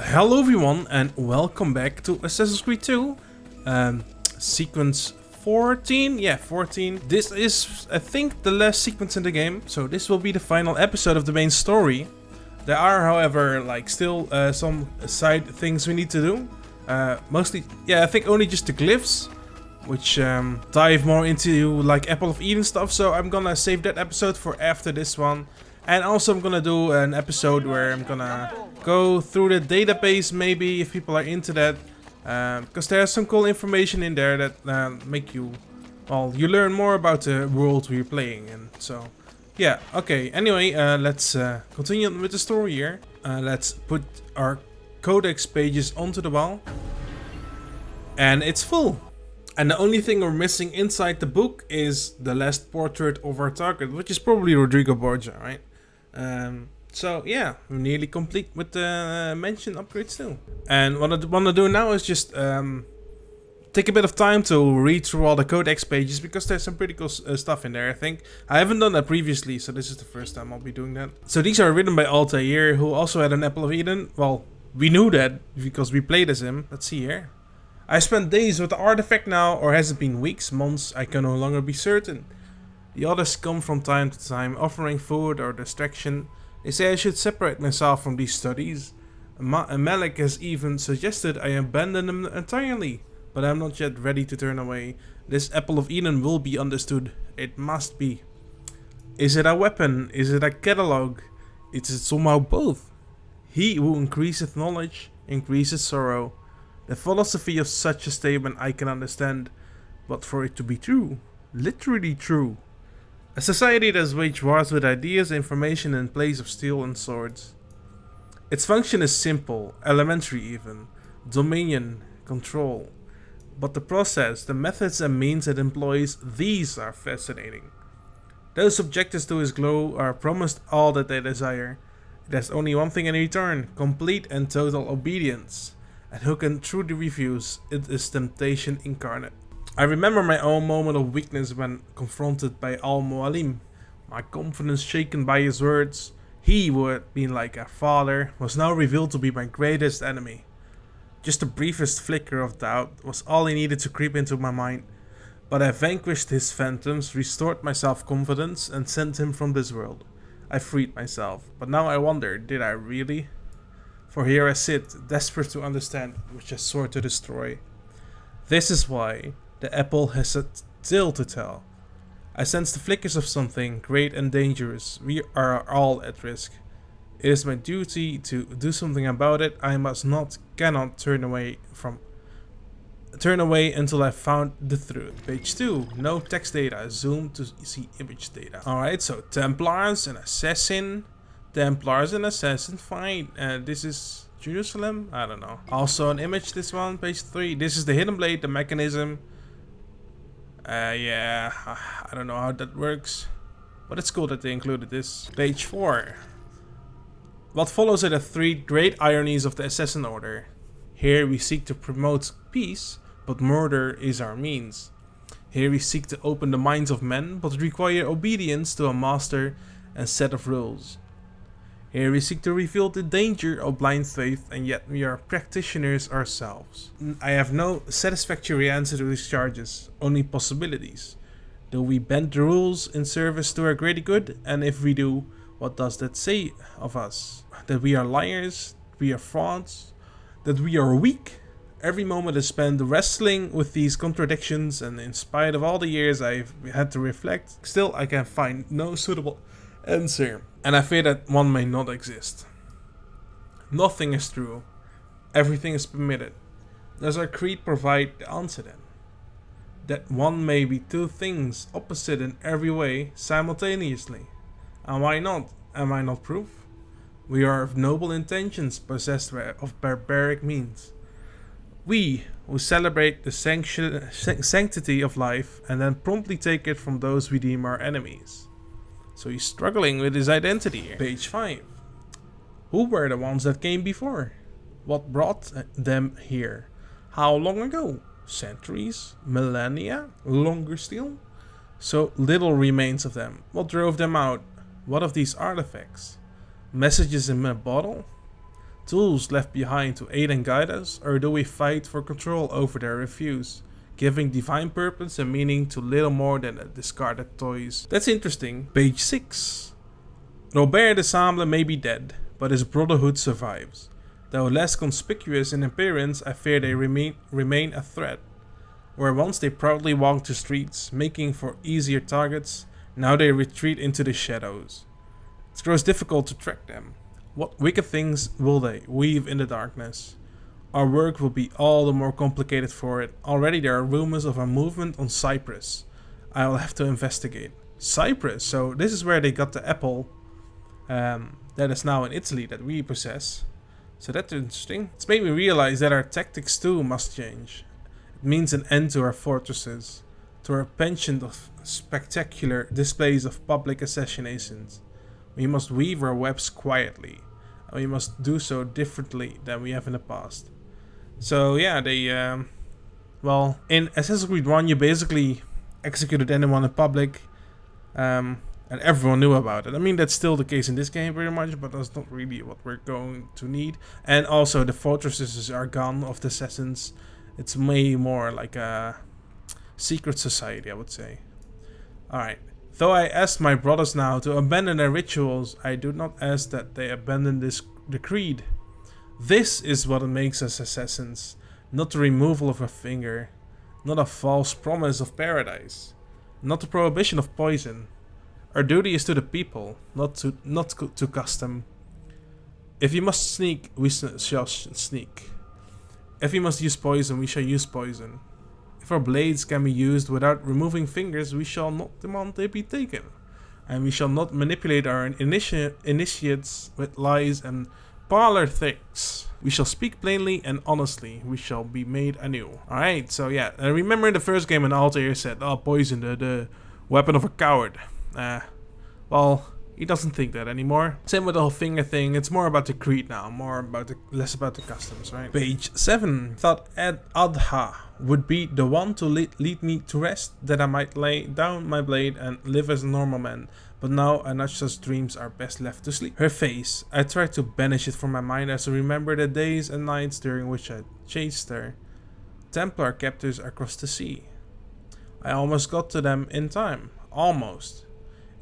Hello everyone and welcome back to Assassin's Creed 2 Sequence 14, yeah 14. This is I think the last sequence in the game, so this will be the final episode of the main story. There are however still some side things we need to do, mostly I think only just the glyphs, which dive more into like Apple of Eden stuff, so I'm gonna save that episode for after this one. And also I'm gonna do an episode where I'm gonna go through the database, maybe, if people are into that, because there's some cool information in there that make you, well, you learn more about the world we're playing in. So yeah, okay, anyway, let's continue with the story here. Let's put our Codex Pages onto the wall, and it's full. And the only thing we're missing inside the book is the last portrait of our target, which is probably Rodrigo Borgio, right? So yeah, we're nearly complete with the mention upgrades too. And what I want to do now is just take a bit of time to read through all the Codex pages, because there's some pretty cool stuff in there, I think. I haven't done that previously, so this is the first time I'll be doing that. So these are written by Altair, who also had an Apple of Eden. Well, we knew that because we played as him. Let's see here. I spent days with the artifact now, or has it been weeks, months? I can no longer be certain. The others come from time to time, offering food or distraction. They say I should separate myself from these studies. Malik has even suggested I abandon them entirely, but I'm not yet ready to turn away. This Apple of Eden will be understood. It must be. Is it a weapon? Is it a catalogue? Is it somehow both? He who increaseth knowledge, increases sorrow. The philosophy of such a statement I can understand, but for it to be true, literally true. A society that has waged wars with ideas, information in place of steel and swords. Its function is simple, elementary even. Dominion, control. But the process, the methods and means it employs, these are fascinating. Those subjected to his glow are promised all that they desire. It has only one thing in return, complete and total obedience. And who can truly refuse? It is temptation incarnate. I remember my own moment of weakness when confronted by Al-Mualim. My confidence shaken by his words. He who had been like a father was now revealed to be my greatest enemy. Just the briefest flicker of doubt was all he needed to creep into my mind. But I vanquished his phantoms, restored my self-confidence, and sent him from this world. I freed myself, but now I wonder, did I really? For here I sit, desperate to understand, which a sword to destroy. This is why the apple has a tale to tell. I sense the flickers of something great and dangerous. We are all at risk. It is my duty to do something about it. I cannot turn away until I've found the truth. Page 2. No text data. Zoom to see image data. Alright, so Templars and Assassin. Templars and Assassin, fine. This is Jerusalem? I don't know. Also an image, this one, page 3. This is the hidden blade, the mechanism. Yeah, I don't know how that works, but it's cool that they included this. Page 4. What follows are the three great ironies of the Assassin Order. Here we seek to promote peace, but murder is our means. Here we seek to open the minds of men, but require obedience to a master and set of rules. Here we seek to reveal the danger of blind faith, and yet we are practitioners ourselves. I have no satisfactory answer to these charges, only possibilities. Do we bend the rules in service to our greater good? And if we do, what does that say of us? That we are liars? We are frauds? That we are weak? Every moment is spent wrestling with these contradictions, and in spite of all the years I've had to reflect, still I can find no suitable answer, and I fear that one may not exist. Nothing is true. Everything is permitted. Does our creed provide the answer then? That one may be two things, opposite in every way, simultaneously. And why not? Am I not proof? We are of noble intentions, possessed of barbaric means. We, who celebrate the sanctity of life, and then promptly take it from those we deem our enemies. So he's struggling with his identity here. Page 5. Who were the ones that came before? What brought them here? How long ago? Centuries? Millennia? Longer still? So little remains of them. What drove them out? What of these artifacts? Messages in a bottle? Tools left behind to aid and guide us, or do we fight for control over their refuse, giving divine purpose and meaning to little more than discarded toys? That's interesting. Page 6. Robert de Samble may be dead, but his brotherhood survives. Though less conspicuous in appearance, I fear they remain a threat. Where once they proudly walked the streets, making for easier targets, now they retreat into the shadows. It grows difficult to track them. What wicked things will they weave in the darkness? Our work will be all the more complicated for it. Already there are rumors of a movement on Cyprus. I will have to investigate. Cyprus? So this is where they got the apple that is now in Italy that we possess. So that's interesting. It's made me realize that our tactics too must change. It means an end to our fortresses, to our penchant of spectacular displays of public assassinations. We must weave our webs quietly, and we must do so differently than we have in the past. So yeah, well, in Assassin's Creed 1 you basically executed anyone in public, and everyone knew about it. I mean, that's still the case in this game pretty much, but that's not really what we're going to need. And also the fortresses are gone of the assassins. It's way more like a secret society, I would say. Alright. Though I ask my brothers now to abandon their rituals, I do not ask that they abandon the creed. This is what makes us assassins, not the removal of a finger, not a false promise of paradise, not the prohibition of poison. Our duty is to the people, not to custom. If you must sneak, we shall sneak. If we must use poison, we shall use poison. If our blades can be used without removing fingers, we shall not demand they be taken. And we shall not manipulate our initiates with lies and parlor tricks. We shall speak plainly and honestly. We shall be made anew. Alright, so yeah. Remember in the first game when Altair said, oh, poison, the weapon of a coward. Well, he doesn't think that anymore. Same with the whole finger thing. It's more about the creed now, less about the customs, right? Page 7. Thought Adha would be the one to lead me to rest, that I might lay down my blade and live as a normal man. But now Anasha's dreams are best left to sleep. Her face. I tried to banish it from my mind as I remember the days and nights during which I chased her. Templar captors across the sea. I almost got to them in time. Almost.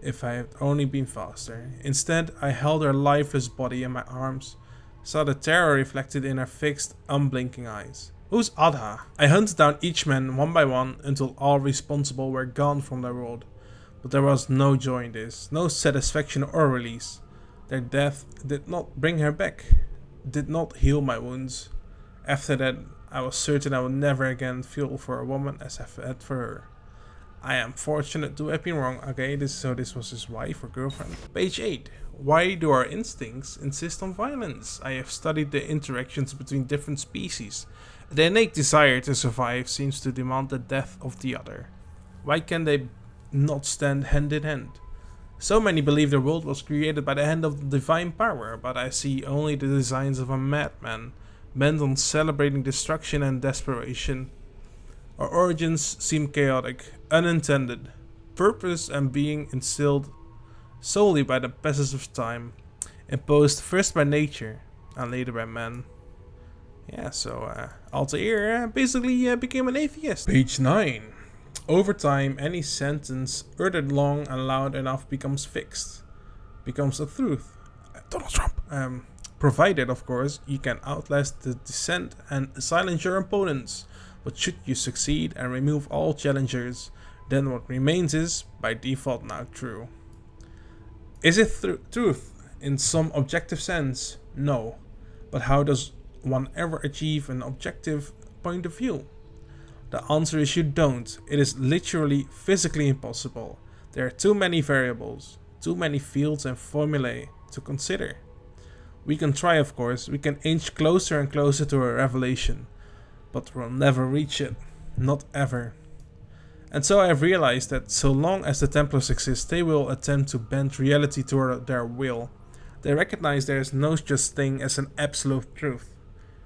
If I had only been faster. Instead, I held her lifeless body in my arms, saw the terror reflected in her fixed, unblinking eyes. Who's Adha? I hunted down each man one by one until all responsible were gone from their world. But there was no joy in this, no satisfaction or release. Their death did not bring her back, did not heal my wounds. After that, I was certain I would never again feel for a woman as I felt for her. I am fortunate to have been wrong. Okay, this was his wife or girlfriend. Page 8. Why do our instincts insist on violence? I have studied the interactions between different species. The innate desire to survive seems to demand the death of the other. Why can they not stand hand in hand? So many believe the world was created by the hand of the divine power, but I see only the designs of a madman, bent on celebrating destruction and desperation. Our origins seem chaotic, unintended, purpose and being instilled solely by the passage of time, imposed first by nature and later by man. Yeah, so Altair basically became an atheist. Page 9. Over time, any sentence uttered long and loud enough becomes fixed, becomes a truth. Donald Trump. Provided, of course, you can outlast the dissent and silence your opponents. But should you succeed and remove all challengers, then what remains is, by default, now true. Is it truth in some objective sense? No. But how does one ever achieve an objective point of view? The answer is you don't. It is literally physically impossible. There are too many variables, too many fields and formulae to consider. We can try, of course. We can inch closer and closer to a revelation. But we'll never reach it. Not ever. And so I have realized that so long as the Templars exist, they will attempt to bend reality to their will. They recognize there is no such thing as an absolute truth.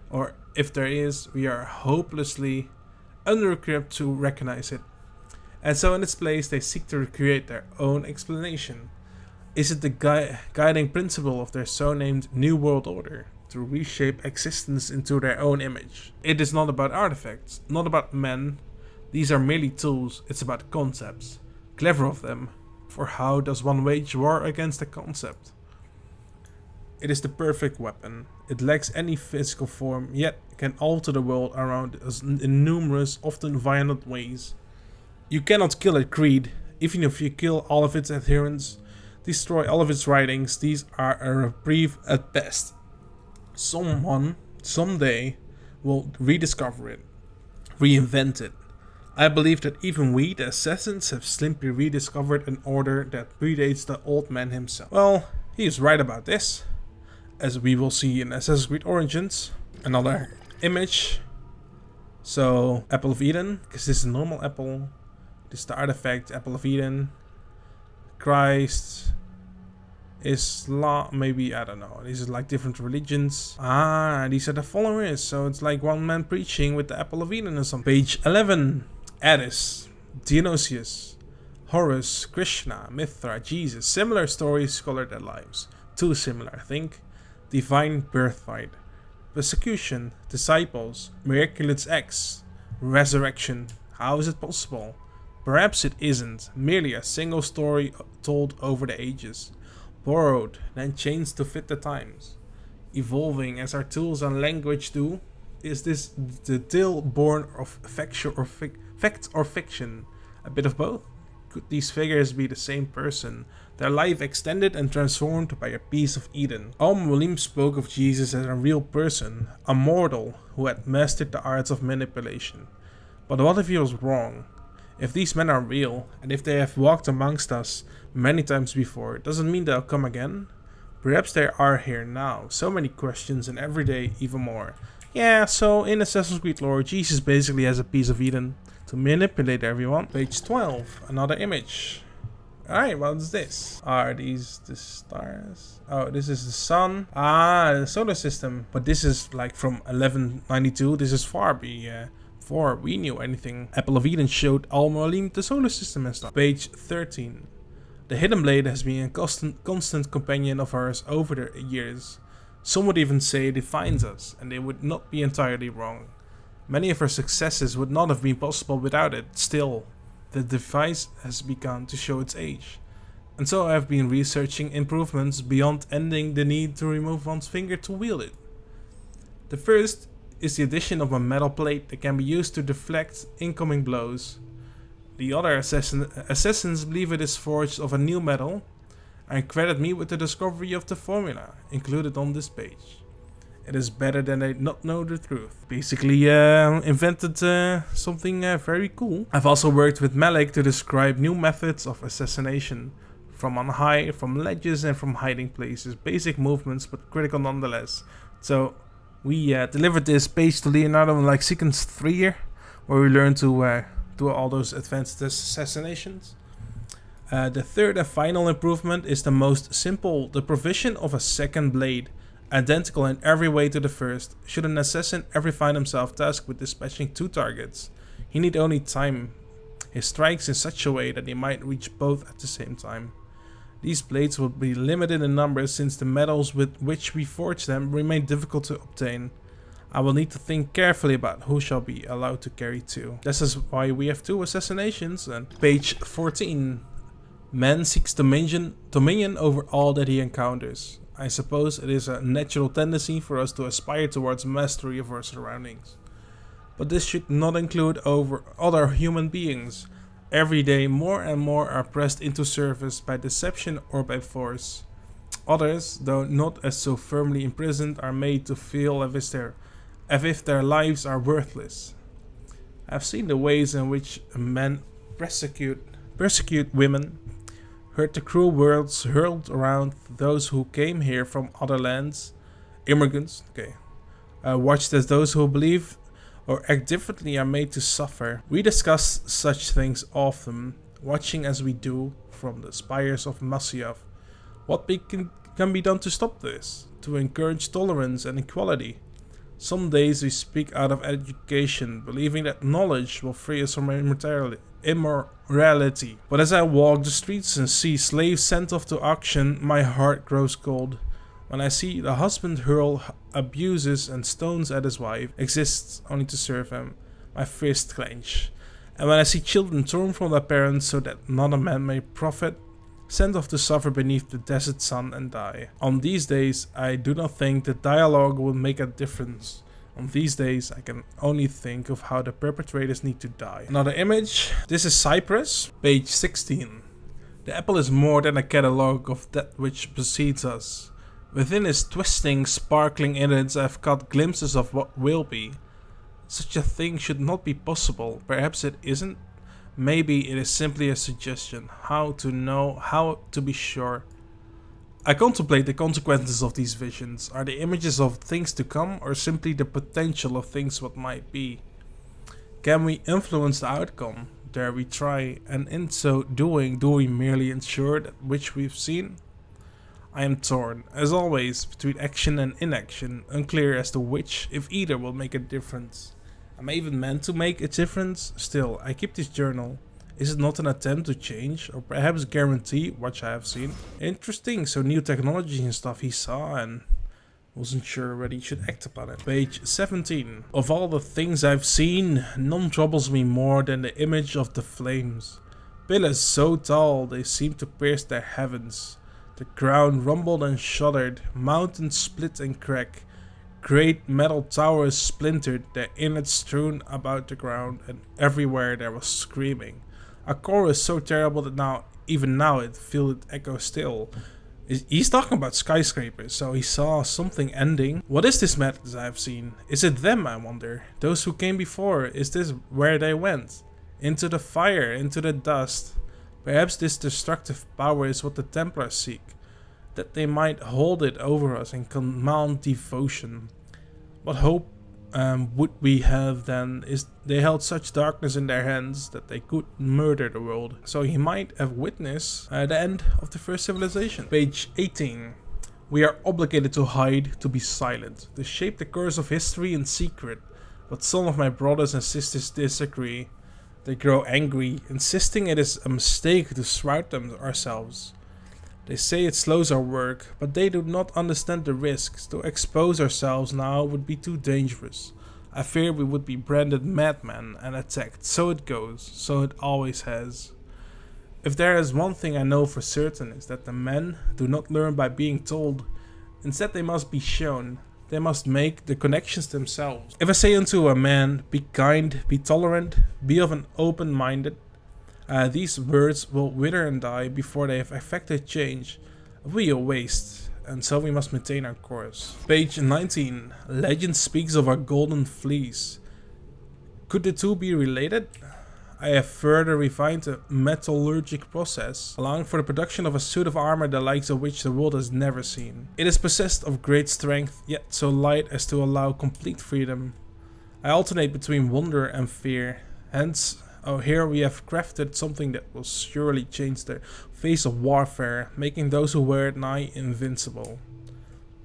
Or if there is, we are hopelessly under-equipped to recognize it. And so in its place, they seek to recreate their own explanation. Is it the guiding principle of their so-named New World Order? to reshape existence into their own image. It is not about artifacts, not about men. These are merely tools, it's about concepts. Clever of them, for how does one wage war against a concept? It is the perfect weapon. It lacks any physical form, yet can alter the world around us in numerous, often violent ways. You cannot kill a creed, even if you kill all of its adherents, destroy all of its writings. These are a reprieve at best. Someone, someday, will rediscover it, reinvent it. I believe that even we, the assassins, have simply rediscovered an order that predates the old man himself. Well, he is right about this, as we will see in Assassin's Creed Origins. Another image. So, Apple of Eden, because this is a normal apple. This is the artifact, Apple of Eden. Christ. Islam, maybe, I don't know. These are like different religions. Ah, these are the followers. So it's like one man preaching with the Apple of Eden or something. Page 11. Addis, Dionysius, Horus, Krishna, Mithra, Jesus. Similar stories colored their lives. Too similar, I think. Divine birthright. Persecution, disciples, miraculous acts, resurrection. How is it possible? Perhaps it isn't. Merely a single story told over the ages. Borrowed, then changed to fit the times. Evolving as our tools and language do. Is this the tale born of fact or fiction? A bit of both? Could these figures be the same person? Their life extended and transformed by a piece of Eden. Al-Mualim spoke of Jesus as a real person, a mortal who had mastered the arts of manipulation. But what if he was wrong? If these men are real, and if they have walked amongst us many times before, doesn't mean they'll come again? Perhaps they are here now. So many questions, and every day even more. Yeah, so in Assassin's Creed lore, Jesus basically has a piece of Eden to manipulate everyone. Page 12, another image. Alright, what is this? Are these the stars? Oh, this is the sun. Ah, the solar system. But this is like from 1192. This is far before we knew anything. Apple of Eden showed Al-Mualim the solar system and stuff. Page 13. The Hidden Blade has been a constant companion of ours over the years. Some would even say it defines us, and they would not be entirely wrong. Many of our successes would not have been possible without it. Still, the device has begun to show its age. And so I have been researching improvements beyond ending the need to remove one's finger to wield it. The first is the addition of a metal plate that can be used to deflect incoming blows. The other assassins believe it is forged of a new metal and credit me with the discovery of the formula included on this page. It is better than they not know the truth. Basically invented something very cool. I've also worked with Malik to describe new methods of assassination. From on high, from ledges and from hiding places. Basic movements but critical nonetheless. So we delivered this page to Leonardo in like Sequnce 3 here, where we learned to do all those advanced assassinations. The third and final improvement is the most simple, the provision of a second blade, identical in every way to the first. Should an assassin ever find himself tasked with dispatching two targets, he need only time his strikes in such a way that he might reach both at the same time. These blades will be limited in number since the metals with which we forge them remain difficult to obtain. I will need to think carefully about who shall be allowed to carry two. This is why we have two assassinations. And page 14. Man seeks dominion over all that he encounters. I suppose it is a natural tendency for us to aspire towards mastery of our surroundings. But this should not include over other human beings. Every day more and more are pressed into service by deception or by force. Others, though not as so firmly imprisoned, are made to feel as if their lives are worthless. I have seen the ways in which men persecute women, heard the cruel words hurled around those who came here from other lands, immigrants, watched as those who believe or act differently are made to suffer. We discuss such things often, watching as we do from the spires of Masyaf. What can be done to stop this? To encourage tolerance and equality? Some days we speak out of education, believing that knowledge will free us from immorality. But as I walk the streets and see slaves sent off to auction, my heart grows cold. When I see the husband hurl abuses and stones at his wife exists only to serve him. My fist clench. And when I see children torn from their parents so that another man may profit, sent off to suffer beneath the desert sun and die. On these days, I do not think the dialogue will make a difference. On these days, I can only think of how the perpetrators need to die. Another image. This is Cyprus, page 16. The apple is more than a catalogue of that which precedes us. Within its twisting, sparkling innards, I have caught glimpses of what will be. Such a thing should not be possible. Perhaps it isn't. Maybe it is simply a suggestion. How to know, how to be sure. I contemplate the consequences of these visions. Are they images of things to come, or simply the potential of things what might be? Can we influence the outcome? Dare we try? And in so doing, do we merely ensure that which we've seen? I am torn, as always, between action and inaction, unclear as to which, if either, will make a difference. Am I even meant to make a difference? Still, I keep this journal. Is it not an attempt to change, or perhaps guarantee what I have seen? Interesting, so new technology and stuff he saw and wasn't sure whether he should act upon it. Page 17. Of all the things I've seen, none troubles me more than the image of the flames. Pillars so tall they seemed to pierce the heavens. The ground rumbled and shuddered, mountains split and crack. Great metal towers splintered, their innards strewn about the ground, and everywhere there was screaming. A chorus so terrible that even now it feels it echo still. He's talking about skyscrapers, so he saw something ending. What is this madness I have seen? Is it them, I wonder? Those who came before, is this where they went? Into the fire, into the dust. Perhaps this destructive power is what the Templars seek. That they might hold it over us and command devotion. What hope would we have then is they held such darkness in their hands that they could murder the world. So he might have witnessed the end of the first civilization. Page 18. We are obligated to hide, to be silent, to shape the course of history in secret. But some of my brothers and sisters disagree. They grow angry, insisting it is a mistake to shroud them ourselves. They say it slows our work, but they do not understand the risks. To expose ourselves now would be too dangerous. I fear we would be branded madmen and attacked. So it goes, so it always has. If there is one thing I know for certain, is that the men do not learn by being told. Instead they must be shown. They must make the connections themselves. If I say unto a man, be kind, be tolerant, be of an open-minded, these words will wither and die before they have effected change. We are waste, and so we must maintain our course. Page 19. Legend speaks of a golden fleece. Could the two be related? I have further refined the metallurgic process, allowing for the production of a suit of armor the likes of which the world has never seen. It is possessed of great strength, yet so light as to allow complete freedom. I alternate between wonder and fear, hence here we have crafted something that will surely change the face of warfare, making those who wear it nigh invincible.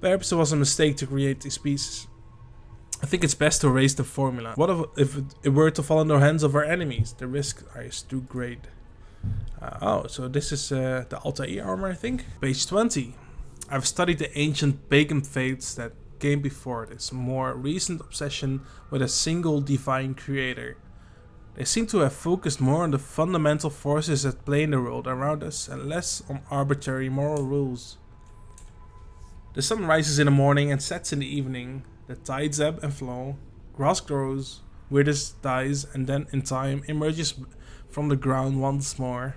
Perhaps it was a mistake to create these pieces. I think it's best to erase the formula. What if it were to fall in the hands of our enemies? The risk is too great. So this is the Altair armor, I think. Page 20. I've studied the ancient pagan faiths that came before this more recent obsession with a single divine creator. They seem to have focused more on the fundamental forces at play in the world around us and less on arbitrary moral rules. The sun rises in the morning and sets in the evening. The tides ebb and flow. Grass grows, withers, dies, and then in time emerges from the ground once more.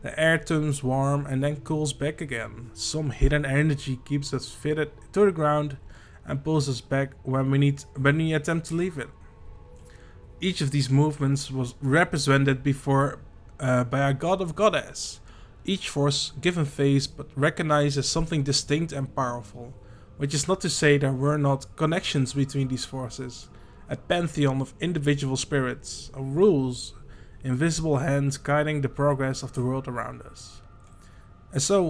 The air turns warm and then cools back again. Some hidden energy keeps us fitted to the ground and pulls us back when we attempt to leave it. Each of these movements was represented before by a god or goddess. Each force given face but recognized as something distinct and powerful, which is not to say there were not connections between these forces, a pantheon of individual spirits, of rules, invisible hands guiding the progress of the world around us. And so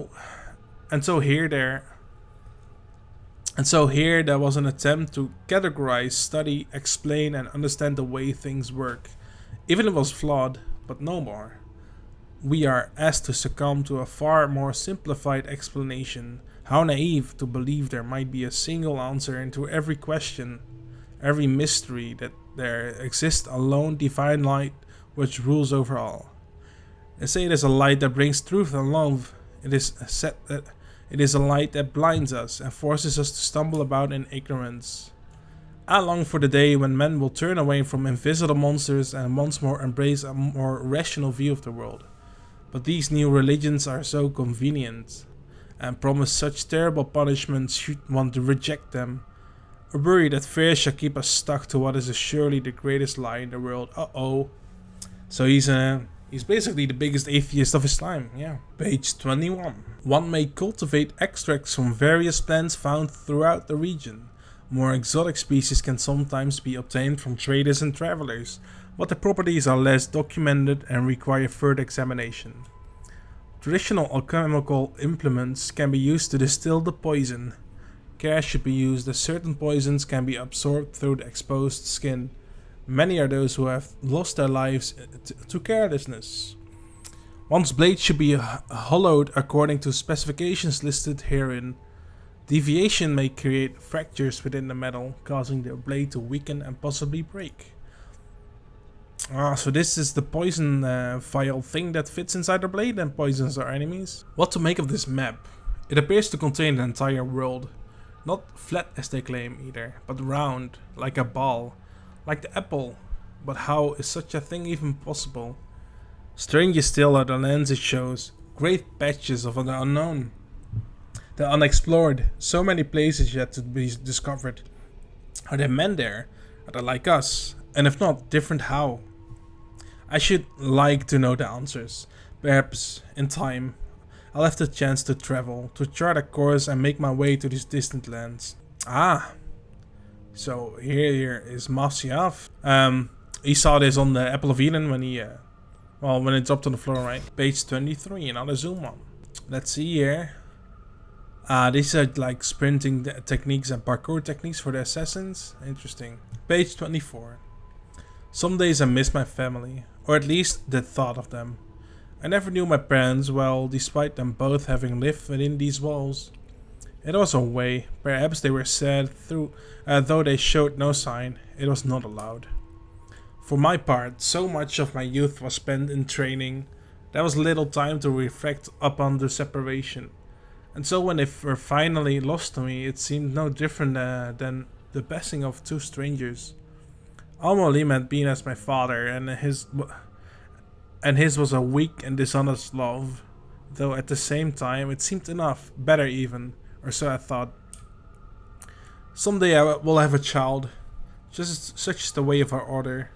here there was an attempt to categorize, study, explain and understand the way things work. Even it was flawed, but no more. We are asked to succumb to a far more simplified explanation, How naive to believe there might be a single answer into every question, every mystery, that there exists a lone divine light which rules over all. They say it is a light that brings truth and love. It is said that it is a light that blinds us and forces us to stumble about in ignorance. I long for the day when men will turn away from invisible monsters and once more embrace a more rational view of the world. But these new religions are so convenient and promise such terrible punishments should one to reject them. I worry that fear shall keep us stuck to what is surely the greatest lie in the world. So he's basically the biggest atheist of his time, yeah. Page 21. One may cultivate extracts from various plants found throughout the region. More exotic species can sometimes be obtained from traders and travelers, but the properties are less documented and require further examination. Traditional alchemical implements can be used to distill the poison. Care should be used as certain poisons can be absorbed through the exposed skin. Many are those who have lost their lives to carelessness. One's blade should be hollowed according to specifications listed herein. Deviation may create fractures within the metal, causing the blade to weaken and possibly break. So this is the poison vial thing that fits inside the blade and poisons our enemies. What to make of this map? It appears to contain the entire world. Not flat as they claim either, but round, like a ball, like the apple. But how is such a thing even possible? Stranger still are the lands it shows, great patches of the unknown. The unexplored, so many places yet to be discovered. Are there men there? Are they like us? And if not, different how? I should like to know the answers. Perhaps, in time, I'll have the chance to travel, to chart a course and make my way to these distant lands. So here is Marciaf. He saw this on the Apple of Eden when he, when it dropped on the floor, right? Page 23, another zoom on. Let's see here. These are like sprinting techniques and parkour techniques for the assassins. Interesting. Page 24. Some days I miss my family, or at least the thought of them. I never knew my parents well, despite them both having lived within these walls. It was a way, perhaps they were sad, though they showed no sign, it was not allowed. For my part, so much of my youth was spent in training, there was little time to reflect upon the separation. And so when they were finally lost to me, it seemed no different than the passing of two strangers. Al-Mualim had been as my father, and his was a weak and dishonest love, though at the same time it seemed enough, better even, or so I thought. Someday I will have a child, such is the way of our order,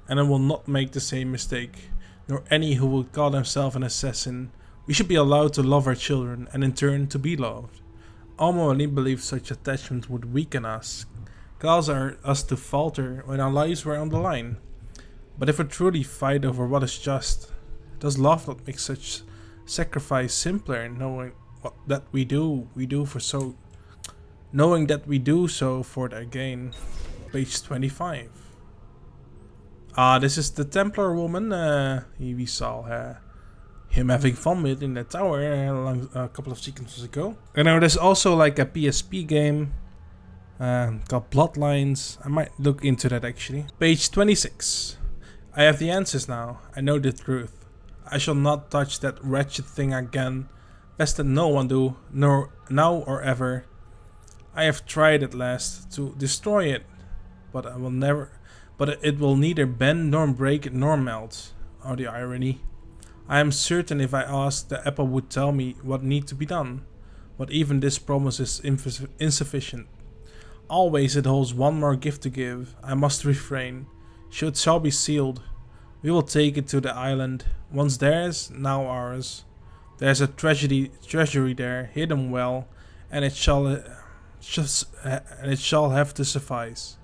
and I will not make the same mistake, nor any who would call himself an assassin. We should be allowed to love our children, and in turn to be loved. Al-Mualim believed such attachment would weaken us, cause us to falter when our lives were on the line. But if we truly fight over what is just, does love not make such sacrifice simpler, knowing that we do so for their gain? Page 25. This is the Templar woman. We saw him having fun with in the tower a couple of sequences ago. And now there's also like a PSP game called Bloodlines. I might look into that actually. Page 26. I have the answers now. I know the truth. I shall not touch that wretched thing again. Best that no one do, nor now or ever. I have tried at last to destroy it, but it will neither bend nor break nor melt. Oh, the irony. I am certain if I asked, the apple would tell me what needs to be done. But even this promise is insufficient. Always it holds one more gift to give. I must refrain. It shall be sealed. We will take it to the island. Once theirs, now ours. There's a treasury there, hidden well, and it shall have to suffice.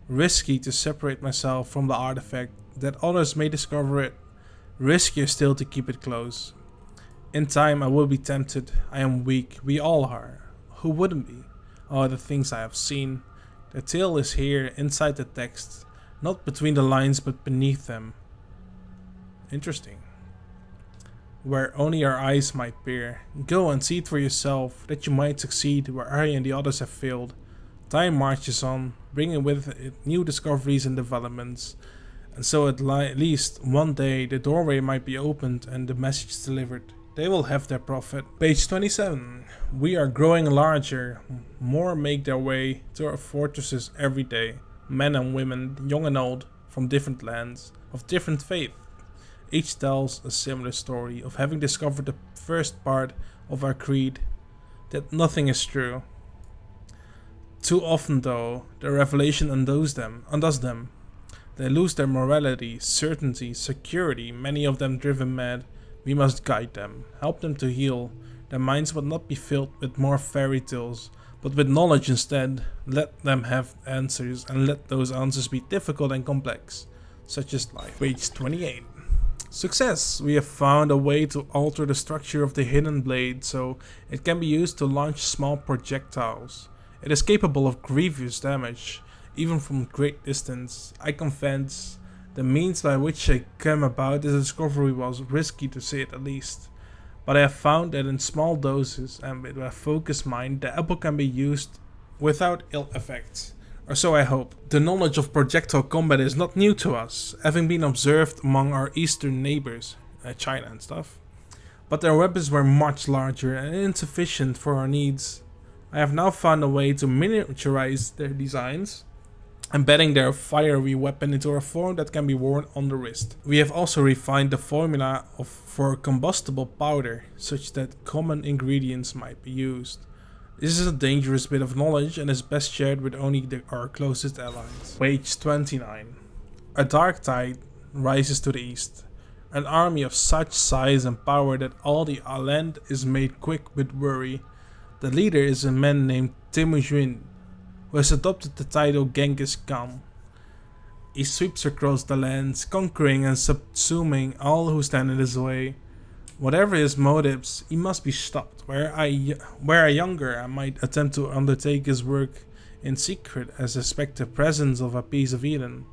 Risky to separate myself from the artifact, that others may discover it. Riskier still to keep it close. In time I will be tempted. I am weak. We all are. Who wouldn't be? Oh, the things I have seen. The tale is here, inside the text. Not between the lines, but beneath them. Interesting. where only our eyes might peer. Go and see it for yourself, that you might succeed where I and the others have failed. Time marches on, bringing with it new discoveries and developments. And so at least one day the doorway might be opened and the message delivered. They will have their profit. Page 27. We are growing larger. More make their way to our fortresses every day. Men and women, young and old, from different lands, of different faith. Each tells a similar story of having discovered the first part of our creed, that nothing is true. Too often though, the revelation undoes them. They lose their morality, certainty, security, many of them driven mad. We must guide them, help them to heal. Their minds will not be filled with more fairy tales, but with knowledge instead. Let them have answers, and let those answers be difficult and complex, such as life. Page 28. Success! We have found a way to alter the structure of the hidden blade so it can be used to launch small projectiles. It is capable of grievous damage, even from great distance. I confess, the means by which I came about this discovery was risky to say it at least. But I have found that in small doses and with a focused mind, the apple can be used without ill effects. Or so I hope. The knowledge of projectile combat is not new to us, having been observed among our eastern neighbors, China and stuff. But their weapons were much larger and insufficient for our needs. I have now found a way to miniaturize their designs, embedding their fiery weapon into a form that can be worn on the wrist. We have also refined the formula for combustible powder, such that common ingredients might be used. This is a dangerous bit of knowledge and is best shared with only our closest allies. Page 29. A dark tide rises to the east. An army of such size and power that all the land is made quick with worry. The leader is a man named Temujin, who has adopted the title Genghis Khan. He sweeps across the lands, conquering and subsuming all who stand in his way. Whatever his motives, he must be stopped. Where I younger, I might attempt to undertake his work in secret as a spectre presence of a piece of Eden.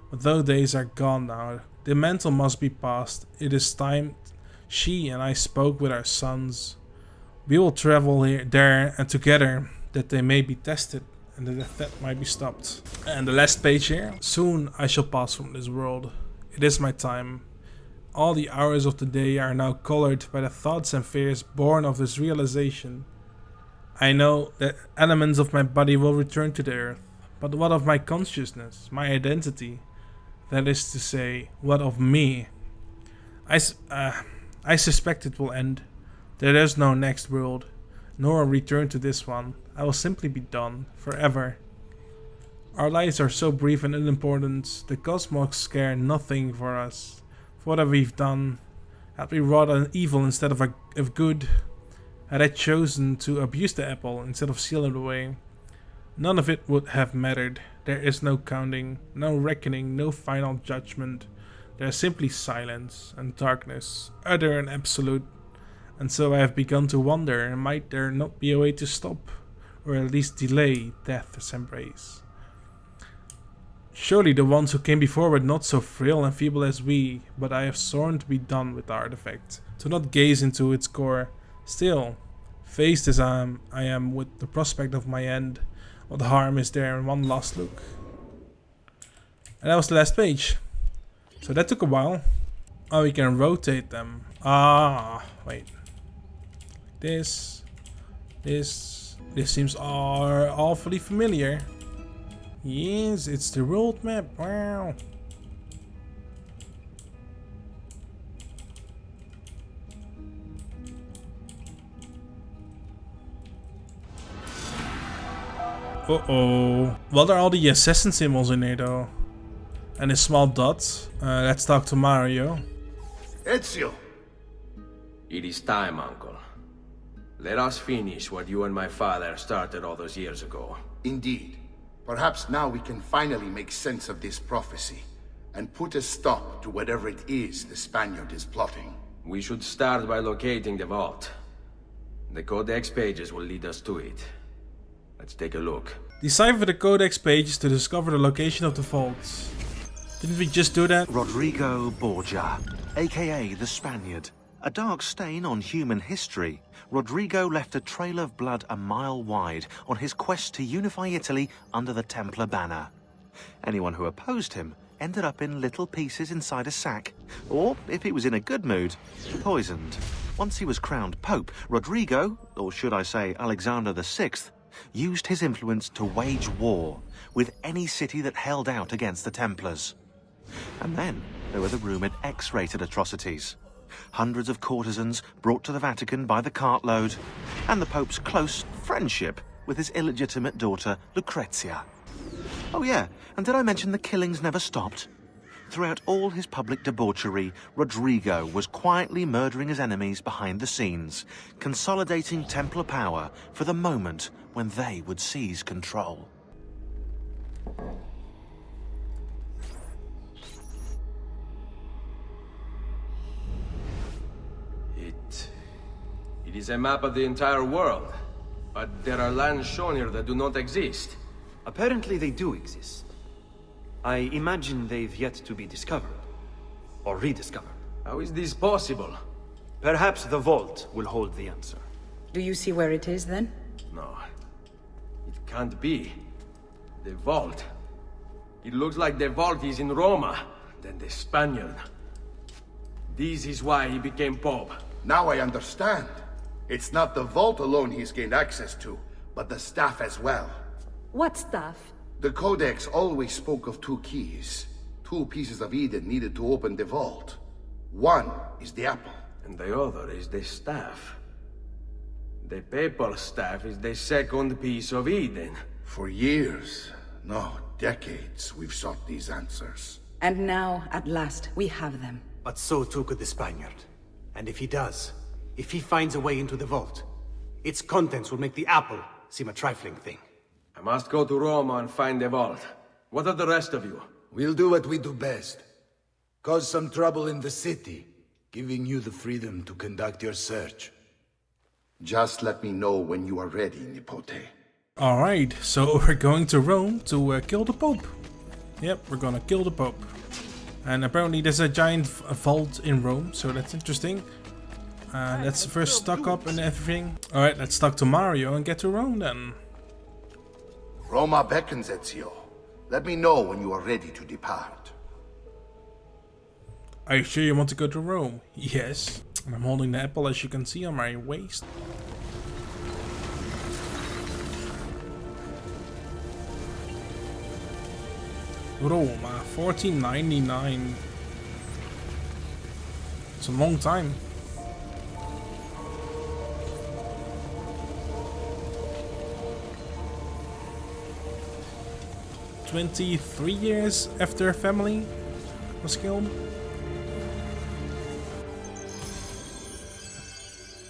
But those days are gone now. The mantle must be passed. It is time she and I spoke with our sons. We will travel there and together, that they may be tested and that might be stopped. And the last page here. Soon I shall pass from this world. It is my time. All the hours of the day are now colored by the thoughts and fears born of this realization. I know that elements of my body will return to the earth, but what of my consciousness, my identity? That is to say, what of me? I suspect it will end. There is no next world, nor a return to this one. I will simply be done, forever. Our lives are so brief and unimportant, the cosmos care nothing for us. For what have we done? Had we wrought an evil instead of good? Had I chosen to abuse the apple instead of seal it away? None of it would have mattered. There is no counting, no reckoning, no final judgment. There is simply silence and darkness, utter and absolute. And so I have begun to wonder, might there not be a way to stop, or at least delay, death's embrace? Surely the ones who came before were not so frail and feeble as we, but I have sworn to be done with the artifact, to not gaze into its core. Still, faced as I am with the prospect of my end, what harm is there in one last look? And that was the last page. So that took a while. Oh, we can rotate them. Ah, wait. This seems awfully familiar. Yes, it's the road map. Wow. Uh-oh. What are all the assassin symbols in here though? And a small dot. Let's talk to Mario. Ezio! It is time, Uncle. Let us finish what you and my father started all those years ago. Indeed. Perhaps now we can finally make sense of this prophecy, and put a stop to whatever it is the Spaniard is plotting. We should start by locating the vault. The Codex Pages will lead us to it. Let's take a look. Decipher the Codex Pages to discover the location of the vaults. Didn't we just do that? Rodrigo Borgio, aka the Spaniard. A dark stain on human history, Rodrigo left a trail of blood a mile wide on his quest to unify Italy under the Templar banner. Anyone who opposed him ended up in little pieces inside a sack, or, if he was in a good mood, poisoned. Once he was crowned Pope, Rodrigo, or should I say Alexander VI, used his influence to wage war with any city that held out against the Templars. And then there were the rumoured X-rated atrocities. Hundreds of courtesans brought to the Vatican by the cartload, and the Pope's close friendship with his illegitimate daughter, Lucrezia. Oh yeah, and did I mention the killings never stopped? Throughout all his public debauchery, Rodrigo was quietly murdering his enemies behind the scenes, consolidating Templar power for the moment when they would seize control. It is a map of the entire world, but there are lands shown here that do not exist. Apparently they do exist. I imagine they've yet to be discovered. Or rediscovered. How is this possible? Perhaps the vault will hold the answer. Do you see where it is, then? No. It can't be. The vault. It looks like the vault is in Roma, then the Spaniard. This is why he became Pope. Now I understand. It's not the vault alone he's gained access to, but the staff as well. What staff? The Codex always spoke of two keys. Two pieces of Eden needed to open the vault. One is the apple. And the other is the staff. The papal staff is the second piece of Eden. For years, no, decades, we've sought these answers. And now, at last, we have them. But so too could the Spaniard. And if he does, if he finds a way into the vault, its contents will make the apple seem a trifling thing. I must go to Roma and find the vault. What are the rest of you? We'll do what we do best. Cause some trouble in the city, giving you the freedom to conduct your search. Just let me know when you are ready, Nipote. Alright, so we're going to Rome to kill the Pope. Yep, we're gonna kill the Pope. And apparently there's a giant vault in Rome, so that's interesting. Let's first stock up and everything. Alright, let's talk to Mario and get to Rome then. Roma beckons, Ezio. Let me know when you are ready to depart. Are you sure you want to go to Rome? Yes. And I'm holding the apple, as you can see, on my waist. Roma, 1499. It's a long time. "23 years after a family was killed."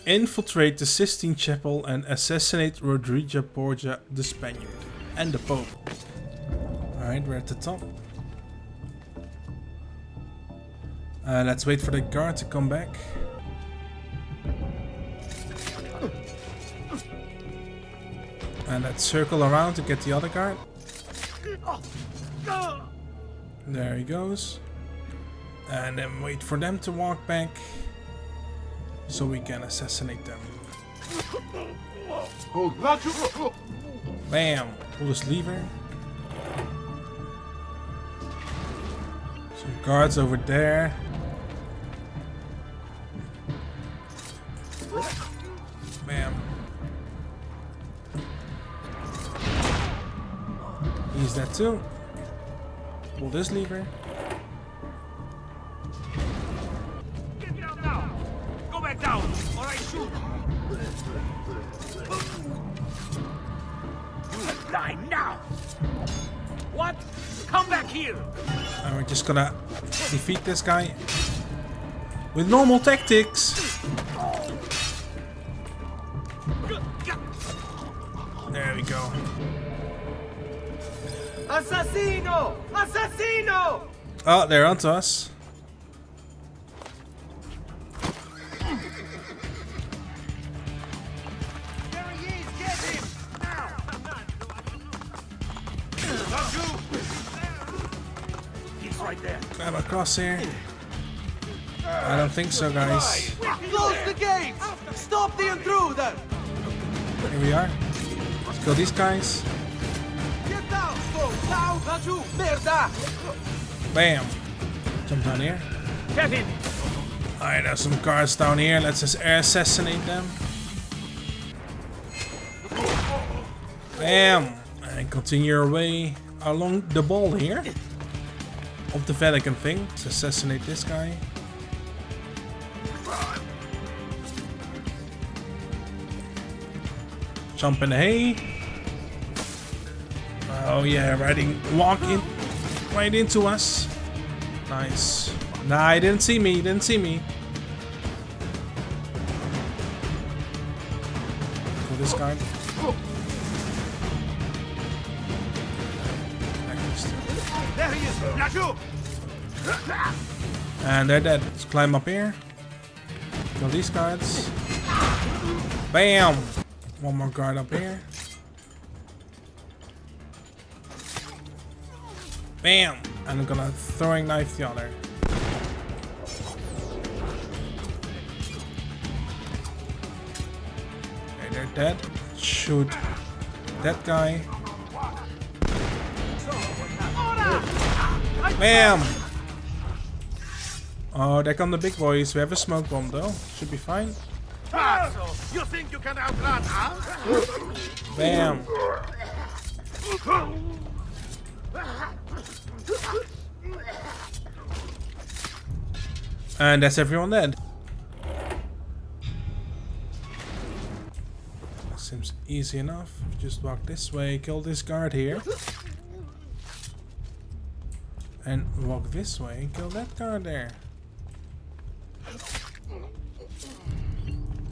Infiltrate the Sistine Chapel and assassinate Rodrigo Borgio, the Spaniard, and the Pope. Alright, we're at the top. Let's wait for the guard to come back. And let's circle around to get the other guard. There he goes. And then wait for them to walk back so we can assassinate them. Bam! Pull this lever. Some guards over there. Bam. He's that too. Pull this lever. Get down now! Go back down, or I shoot! You die now! What? Come back here! And we're just gonna defeat this guy with normal tactics. There we go. Assassino! Assassino! Oh, they're onto us. There he is! Get him! Now! Don't you! He's right there. Grab across here. I don't think so, guys. Close the gates! Stop the intruder! Here we are. Let's kill these guys. Get down, folks! Down, laggiù! Merda! Bam. Jump down here. Get in! Alright, there's some guards down here. Let's just air assassinate them. Bam. And continue our way along the ball here. Of the Vatican thing. Let's assassinate this guy. Jump in the hay. Oh yeah, walking right into us. Nice. Nah, he didn't see me. He didn't see me. Kill this guy. There he is! Laggiù! And they're dead. Let's climb up here. Kill these guards. Bam! One more guard up here. Bam! And I'm gonna throwing knife the other. Okay, they're dead. Shoot that guy. Bam! Oh, there come the big boys. We have a smoke bomb though. Should be fine. You think you can outrun us? Bam! And that's everyone dead. Seems easy enough. Just walk this way, kill this guard here. And walk this way and kill that guard there.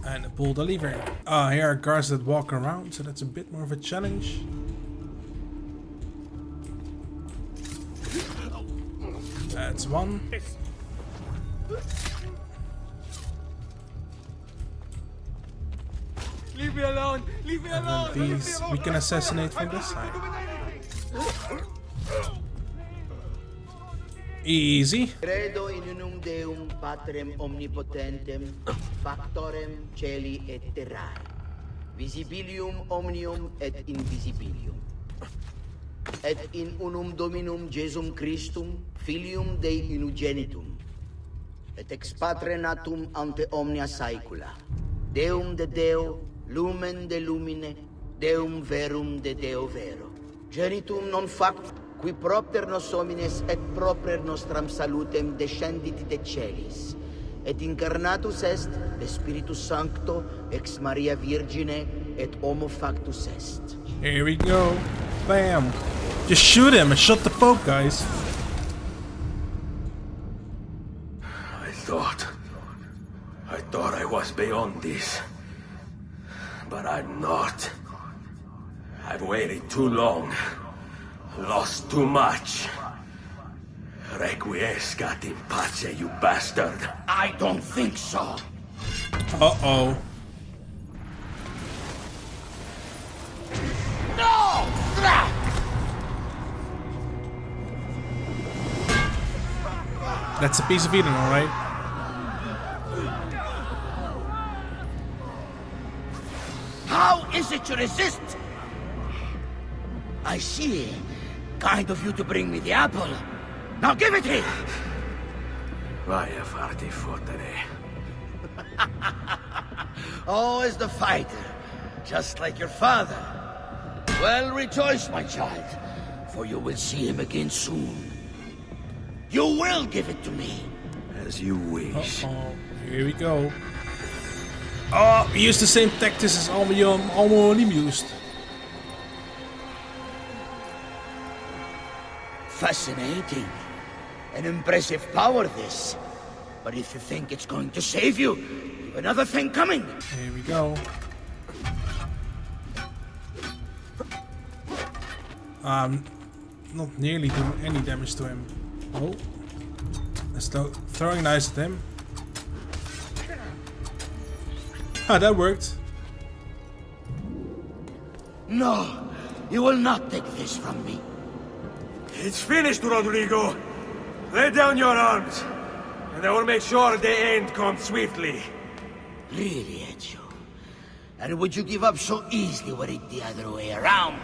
And pull the lever. Here are guards that walk around, so that's a bit more of a challenge. That's one. Leave me alone! Leave me alone! And then these we can assassinate from this side. Easy. Credo in unum Deum Patrem omnipotentem, factorem celi et terrae, visibilium omnium et invisibilium, et in unum Dominum Jesum Christum, Filium Dei unigenitum, et ex Patre natum ante omnia saecula, Deum de Deo, lumen de lumine, Deum verum de Deo vero, genitum non fact, qui propter nos homines et proper nostram salutem descendit de celis, et incarnatus est de Spiritus Sancto ex Maria Virgine et homo factus est. Here we go. Bam. Just shoot him and shut the Pope, guys. I thought I was beyond this. But I'm not. I've waited too long. Lost too much. Requiescat in pace, you bastard. I don't think so. Uh-oh. No! That's a piece of Eden, alright? How is it you resist? I see. Kind of you to bring me the apple. Now give it here! Vaya farti fottere. Oh, as the fighter, just like your father. Well, rejoice, my child, for you will see him again soon. You will give it to me. As you wish. Uh-oh. Here we go. Oh, we used the same tactics as Almolim used. Fascinating. An impressive power, this. But if you think it's going to save you, you've another thing coming. Here we go. Not nearly doing any damage to him. Oh. Let's throwing knives at him. Ah, that worked. No, you will not take this from me. It's finished, Rodrigo. Lay down your arms and I will make sure the end comes swiftly. Really, Ezio? And would you give up so easily were it the other way around?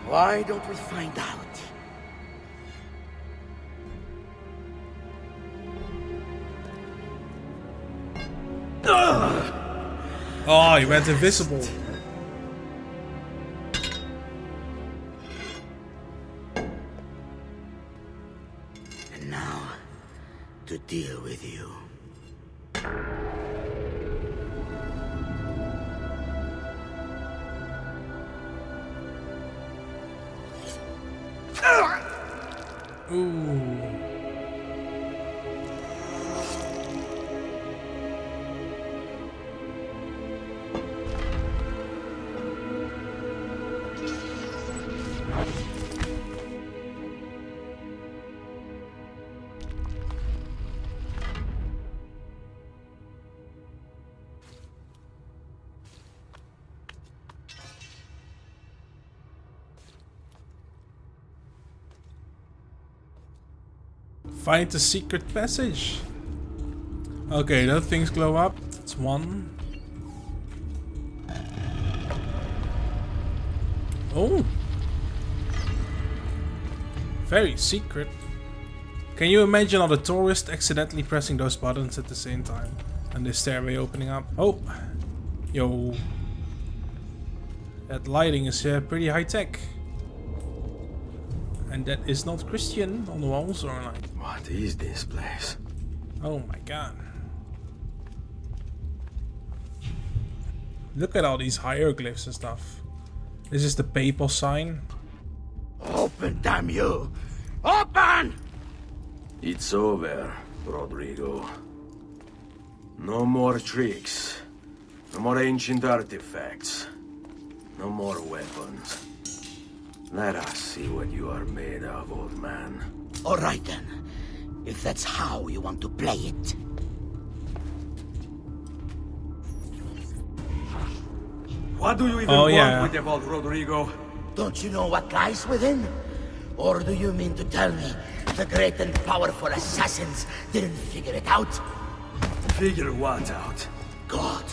Why don't we find out? Oh, he went invisible. And now, to deal with you. Ooh. Find the secret passage. Okay, those things glow up. That's one. Oh. Very secret. Can you imagine all the tourists accidentally pressing those buttons at the same time? And the stairway opening up. Oh. Yo. That lighting is pretty high tech. And that is not Christian on the walls or like... What is this place? Oh my god. Look at all these hieroglyphs and stuff. This is the papal sign. Open, damn you! Open! It's over, Rodrigo. No more tricks. No more ancient artifacts. No more weapons. Let us see what you are made of, old man. All right then, if that's how you want to play it. What do you even Oh, want yeah. with the vault, Rodrigo? Don't you know what lies within? Or do you mean to tell me the great and powerful assassins didn't figure it out? Figure what out? God.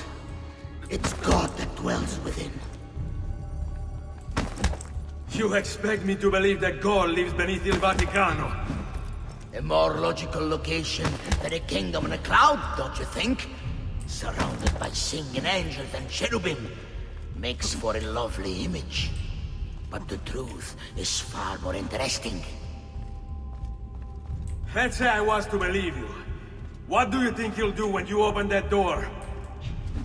It's God that dwells within. You expect me to believe that God lives beneath Il Vaticano? A more logical location than a kingdom in a cloud, don't you think? Surrounded by singing angels and cherubim. Makes for a lovely image. But the truth is far more interesting. Let's say I was to believe you. What do you think you'll do when you open that door?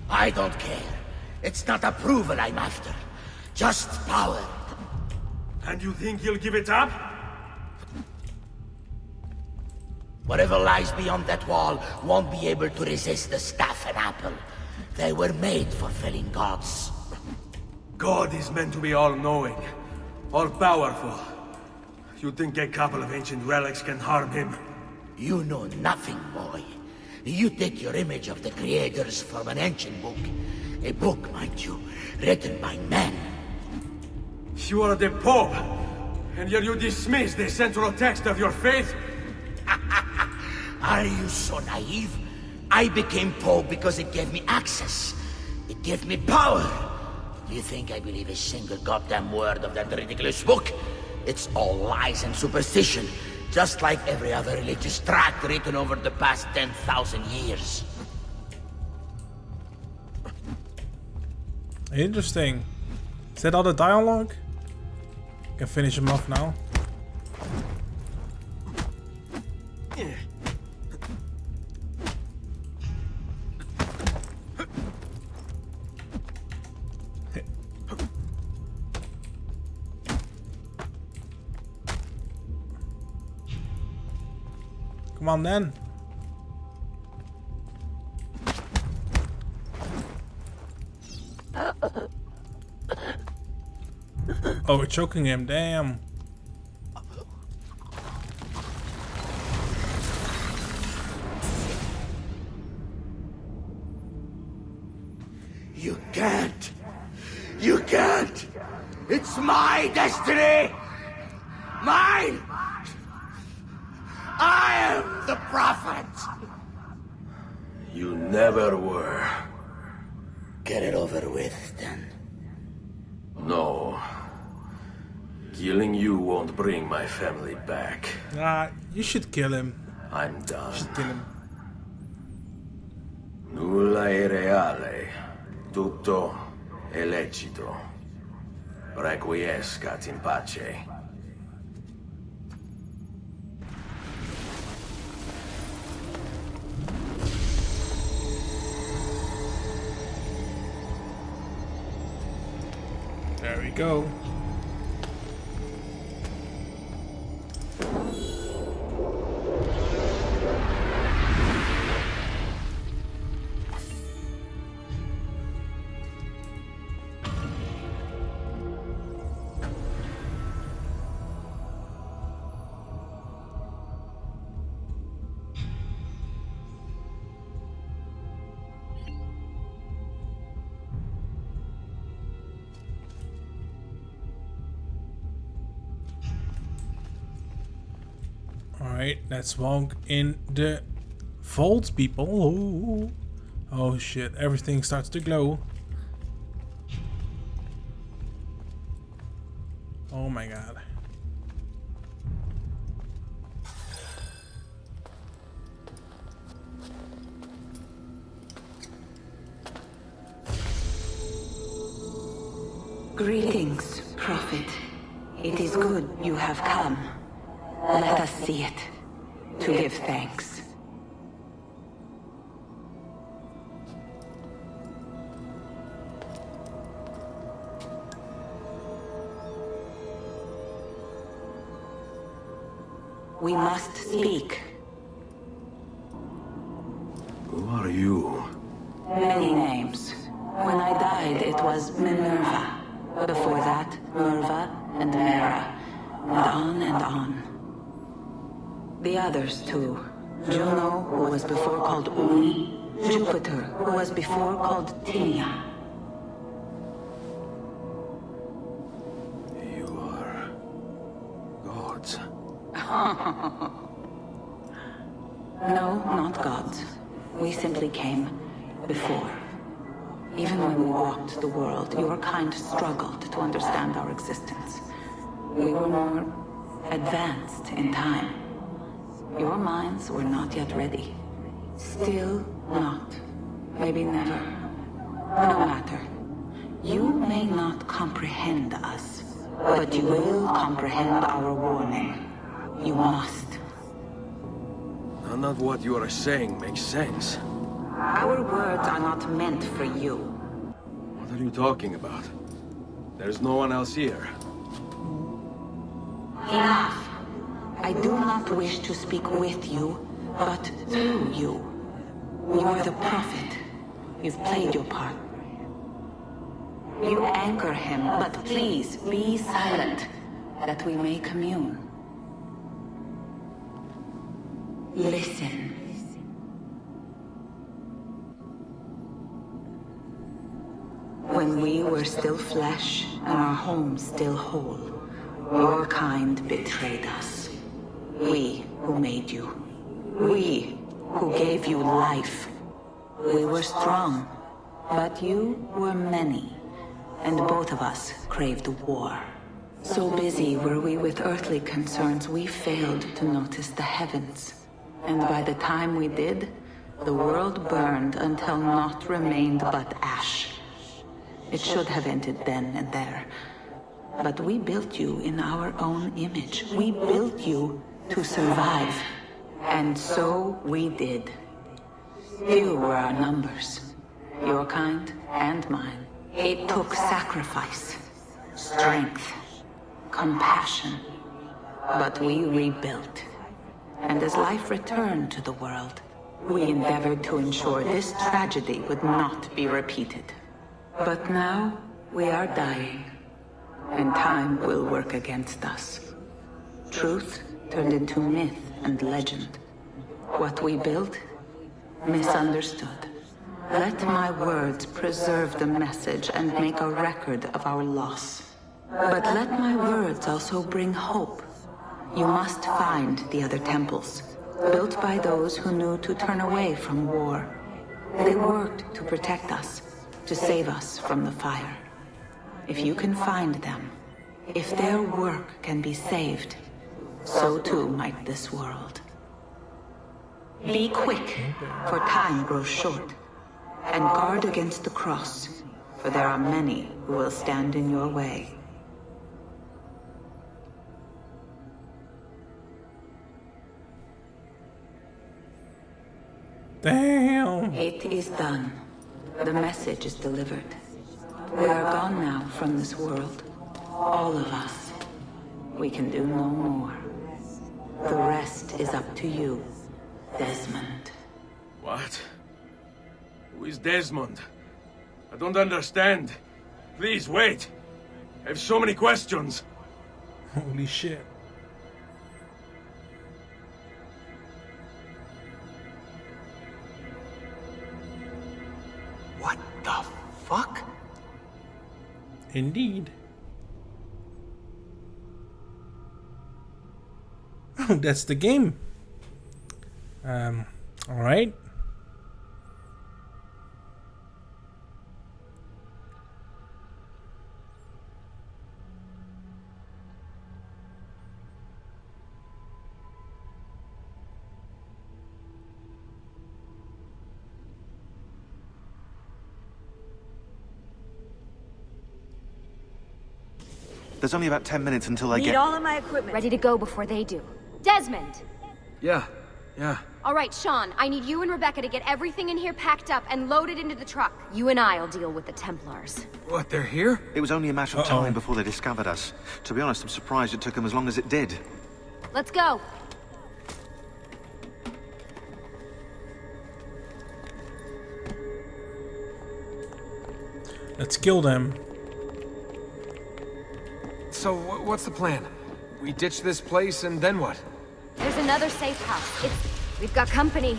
I don't care. It's not approval I'm after. Just power. And you think you'll give it up? Whatever lies beyond that wall won't be able to resist the staff and apple. They were made for felling gods. God is meant to be all-knowing, all-powerful. You think a couple of ancient relics can harm him? You know nothing, boy. You take your image of the creators from an ancient book. A book, mind you, written by men. You are the Pope, and yet you dismiss the central text of your faith? Are you so naive? I became Pope because it gave me access. It gave me power. Do you think I believe a single goddamn word of that ridiculous book? It's all lies and superstition, just like every other religious tract written over the past 10,000 years. Interesting. Is that all the dialogue? Can finish him off now. Come on then. Oh, we're choking him, damn. You can't. You can't. It's my destiny. Mine. I am the prophet! You never were. Get it over with, then. No. Killing you won't bring my family back. You should kill him. I'm done. You should kill him. Nulla è reale. Tutto è lecito. Requiescat in pace. There we go. Alright, let's walk in the vault, people. Oh shit, everything starts to glow. Oh my god. Greetings, Prophet. It is good you have come. Let us see it, to give thanks. We must speak. Who are you? Many names. When I died, it was Minerva. Before that, Merva and Mera. And on and on. The others, too. Juno, who was before called Uni. Jupiter, who was before called Tinia. You are... gods. No, not gods. We simply came before. Even when we walked the world, your kind struggled to understand our existence. We were more advanced in time. Your minds were not yet ready. Still not. Maybe never. No matter. You may not comprehend us, but you will comprehend our warning. You must. None of what you are saying makes sense. Our words are not meant for you. What are you talking about? There's no one else here. Enough. I do not wish to speak with you, but through you. You are the prophet. You've played your part. You anchor him, but please be silent, that we may commune. Listen. When we were still flesh and our home still whole, your kind betrayed us. We who made you. We who gave you life. We were strong, but you were many, and both of us craved war. So busy were we with earthly concerns, we failed to notice the heavens. And by the time we did, the world burned until naught remained but ash. It should have ended then and there. But we built you in our own image. We built you to survive. And so we did. Few were our numbers. Your kind and mine. It took sacrifice, strength, compassion. But we rebuilt. And as life returned to the world, we endeavored to ensure this tragedy would not be repeated. But now, we are dying, and time will work against us. Truth turned into myth and legend. What we built, misunderstood. Let my words preserve the message and make a record of our loss. But let my words also bring hope. You must find the other temples, built by those who knew to turn away from war. They worked to protect us, to save us from the fire. If you can find them, if their work can be saved, so too might this world. Be quick, for time grows short, and guard against the cross, for there are many who will stand in your way. Damn. It is done. The message is delivered. We are gone now from this world. All of us. We can do no more. The rest is up to you, Desmond. What? Who is Desmond? I don't understand. Please, wait. I have so many questions. Holy shit. What the fuck? Indeed. Oh, that's the game. Alright. There's only about 10 minutes until I Need get... all of my equipment. Ready to go before they do. Desmond! Yeah. All right, Sean, I need you and Rebecca to get everything in here packed up and loaded into the truck. You and I'll deal with the Templars. What, they're here? It was only a matter of time before they discovered us. To be honest, I'm surprised it took them as long as it did. Let's go. Let's kill them. So, what's the plan? We ditch this place and then what? There's another safe house. We've got company.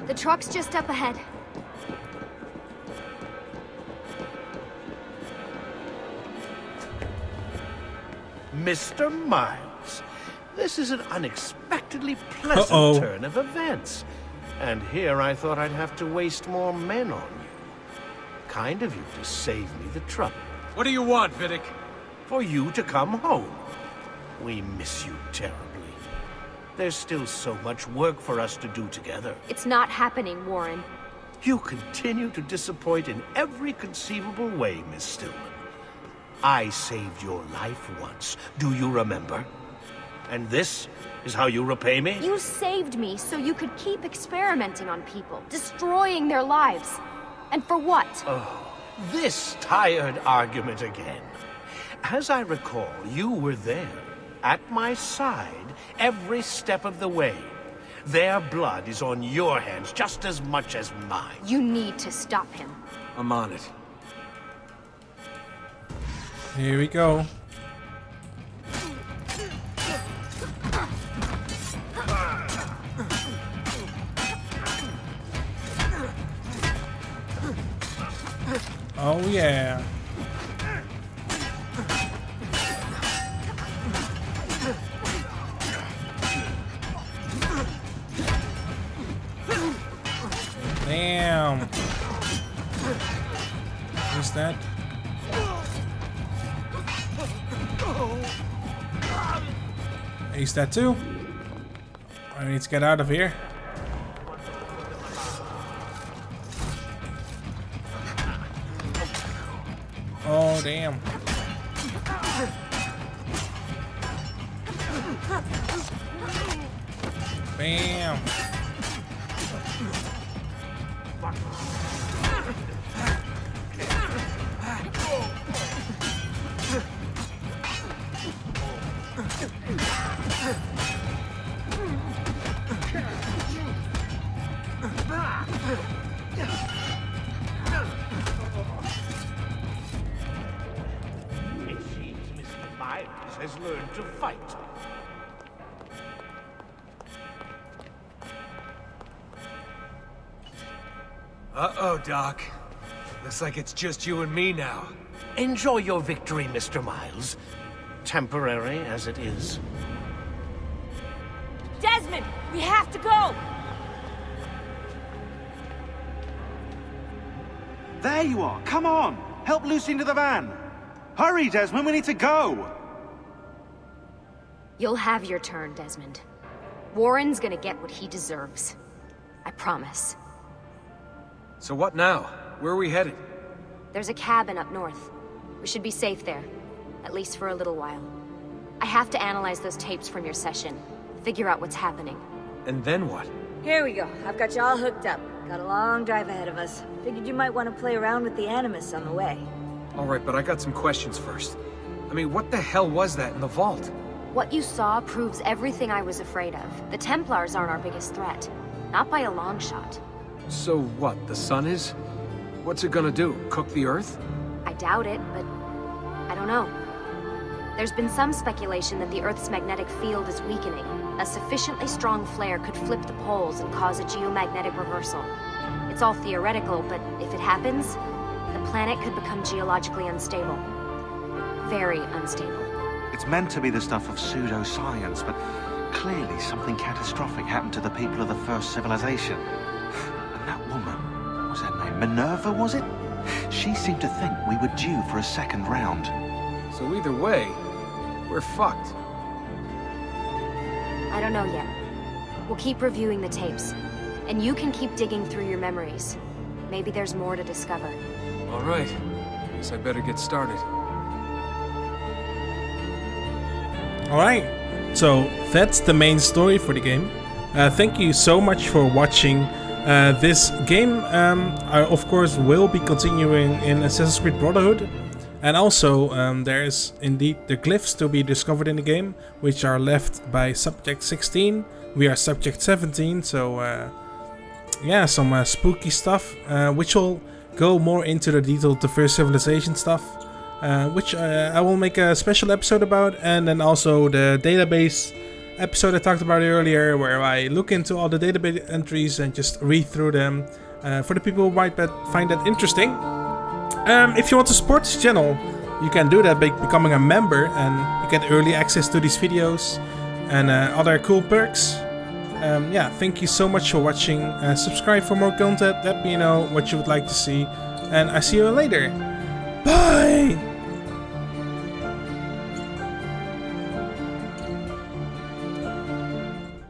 The truck's just up ahead. Mr. Miles, this is an unexpectedly pleasant turn of events. And here I thought I'd have to waste more men on you. Kind of you to save me the trouble. What do you want, Vidic? For you to come home. We miss you terribly. There's still so much work for us to do together. It's not happening, Warren. You continue to disappoint in every conceivable way, Miss Stillman. I saved your life once, do you remember? And this is how you repay me? You saved me so you could keep experimenting on people, destroying their lives. And for what? Oh, this tired argument again. As I recall, you were there, at my side, every step of the way. Their blood is on your hands just as much as mine. You need to stop him. I'm on it. Here we go. Oh yeah. Damn. Who's that? Ace that too. I need to get out of here. Oh damn. Bam. It seems Mr. Miles has learned to fight. Uh-oh, Doc. Looks like it's just you and me now. Enjoy your victory, Mr. Miles. temporary as it is. Desmond, we have to go! There you are! Come on! Help Lucy into the van! Hurry, Desmond, we need to go! You'll have your turn, Desmond. Warren's gonna get what he deserves. I promise. So what now? Where are we headed? There's a cabin up north. We should be safe there. At least for a little while. I have to analyze those tapes from your session. Figure out what's happening. And then what? Here we go. I've got you all hooked up. Got a long drive ahead of us. Figured you might want to play around with the Animus on the way. Alright, but I got some questions first. I mean, what the hell was that in the vault? What you saw proves everything I was afraid of. The Templars aren't our biggest threat. Not by a long shot. So what, the sun is? What's it gonna do? Cook the Earth? I doubt it, but I don't know. There's been some speculation that the Earth's magnetic field is weakening. A sufficiently strong flare could flip the poles and cause a geomagnetic reversal. It's all theoretical, but if it happens, the planet could become geologically unstable. Very unstable. It's meant to be the stuff of pseudoscience, but clearly something catastrophic happened to the people of the first civilization. And that woman, what was her name? Minerva, was it? She seemed to think we were due for a second round. So either way, we're fucked. I don't know yet. We'll keep reviewing the tapes. And you can keep digging through your memories. Maybe there's more to discover. Alright. Guess I better get started. Alright, so that's the main story for the game. Thank you so much for watching this game. I of course will be continuing in Assassin's Creed Brotherhood. And also there is indeed the glyphs to be discovered in the game, which are left by Subject 16. We are Subject 17, so yeah, some spooky stuff, which will go more into the detail of the first civilization stuff. Which I will make a special episode about, and then also the database episode I talked about earlier, where I look into all the database entries and just read through them for the people who might find that interesting. If you want to support this channel, you can do that by becoming a member, and you get early access to these videos and other cool perks. Yeah, thank you so much for watching. Subscribe for more content, let me know what you would like to see, and I see you later. Bye!